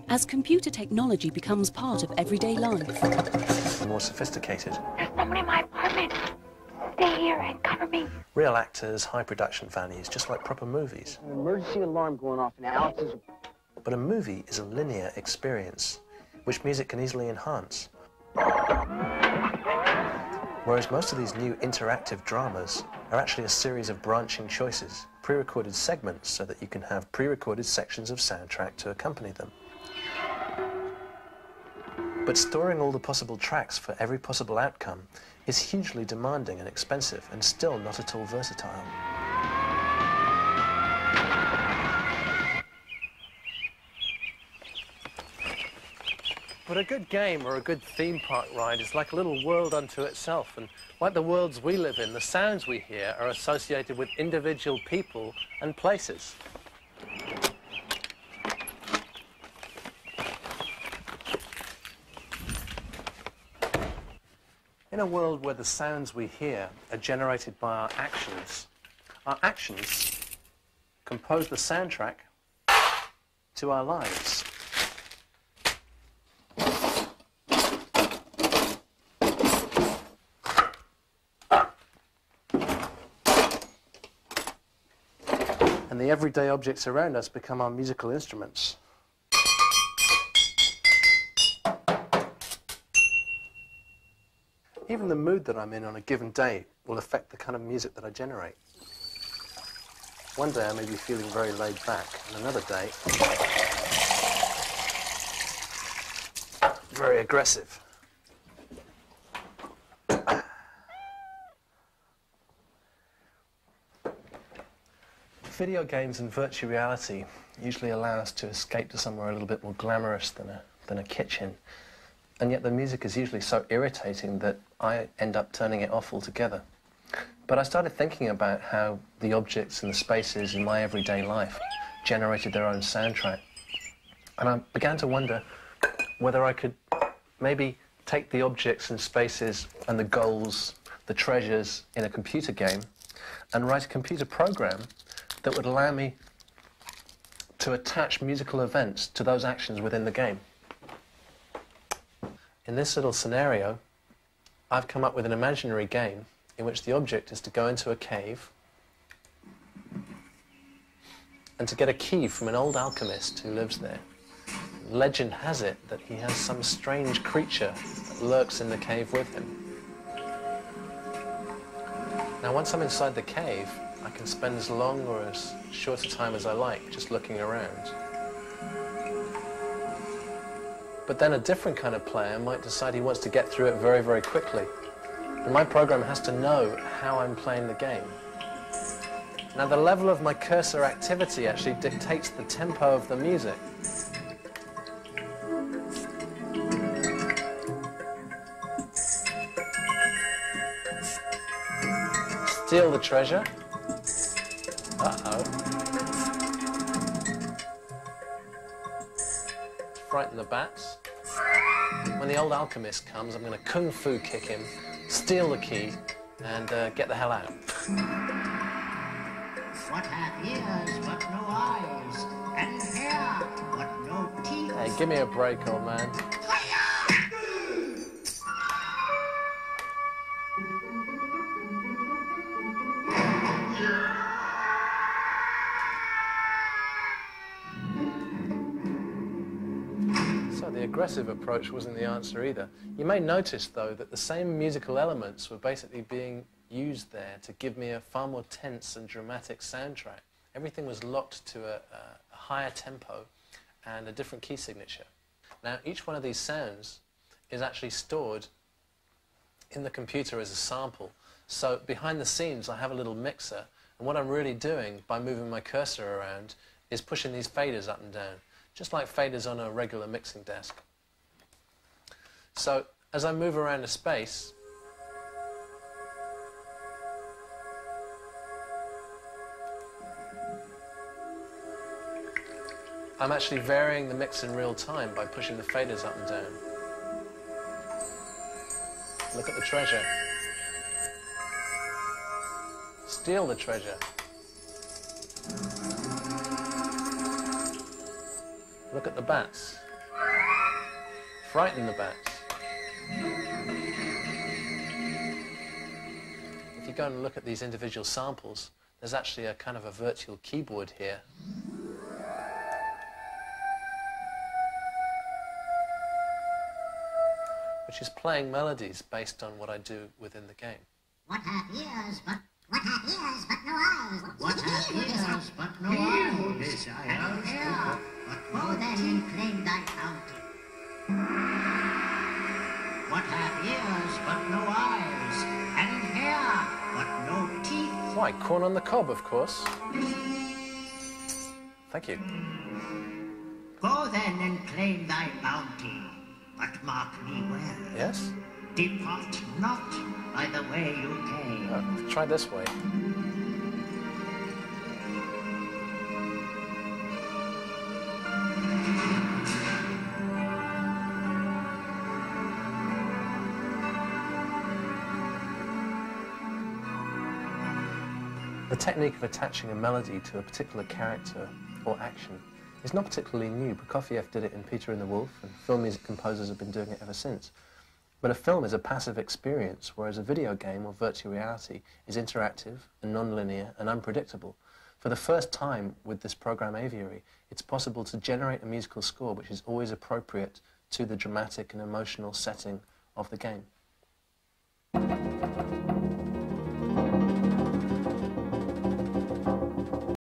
As computer technology becomes part of everyday life, More sophisticated. There's someone in my apartment. Stay here and cover me. Real actors, high production values, just like proper movies. An emergency alarm going off, and Alex is... But a movie is a linear experience, which music can easily enhance. Whereas most of these new interactive dramas are actually a series of branching choices, pre-recorded segments so that you can have pre-recorded sections of soundtrack to accompany them. But storing all the possible tracks for every possible outcome is hugely demanding and expensive and still not at all versatile. But a good game or a good theme park ride is like a little world unto itself, and like the worlds we live in, the sounds we hear are associated with individual people and places. In a world where the sounds we hear are generated by our actions compose the soundtrack to our lives. And the everyday objects around us become our musical instruments. Even the mood that I'm in on a given day will affect the kind of music that I generate. One day I may be feeling very laid back, and another day very aggressive. Video games and virtual reality usually allow us to escape to somewhere a little bit more glamorous than a kitchen. And yet the music is usually so irritating that I end up turning it off altogether. But I started thinking about how the objects and the spaces in my everyday life generated their own soundtrack. And I began to wonder whether I could maybe take the objects and spaces and the goals, the treasures in a computer game and write a computer program that would allow me to attach musical events to those actions within the game. In this little scenario, I've come up with an imaginary game in which the object is to go into a cave and to get a key from an old alchemist who lives there. Legend has it that he has some strange creature that lurks in the cave with him. Now, once I'm inside the cave, I can spend as long or as short a time as I like just looking around. But then a different kind of player might decide he wants to get through it very, very quickly. And my program has to know how I'm playing the game. Now, the level of my cursor activity actually dictates the tempo of the music. Steal the treasure. Uh-oh. Frighten the bats. When the old alchemist comes, I'm going to kung fu kick him, steal the key, and get the hell out. What hath ears but no eyes, and hair but no teeth? Hey, give me a break, old man. The aggressive approach wasn't the answer either. You may notice, though, that the same musical elements were basically being used there to give me a far more tense and dramatic soundtrack. Everything was locked to a higher tempo and a different key signature. Now, each one of these sounds is actually stored in the computer as a sample. So behind the scenes, I have a little mixer, and what I'm really doing by moving my cursor around is pushing these faders up and down, just like faders on a regular mixing desk. So, as I move around a space, I'm actually varying the mix in real time by pushing the faders up and down. Look at the treasure. Steal the treasure. Look at the bats. frighten the bats. If you go and look at these individual samples, there's actually a kind of a virtual keyboard here. Which is playing melodies based on what I do within the game. What hath ears but no eyes? What hath ears but no eyes? And hair, but go then and claim thy bounty. What hath ears but no eyes? And hair, but no teeth? Why, corn on the cob, of course. Thank you. Go then and claim thy bounty, but mark me well. Yes? Depart not by the way you came. Oh, try this way. The technique of attaching a melody to a particular character or action is not particularly new. Prokofiev did it in Peter and the Wolf, and film music composers have been doing it ever since. But a film is a passive experience, whereas a video game or virtual reality is interactive and non-linear and unpredictable. For the first time with this program AVRe, it's possible to generate a musical score which is always appropriate to the dramatic and emotional setting of the game.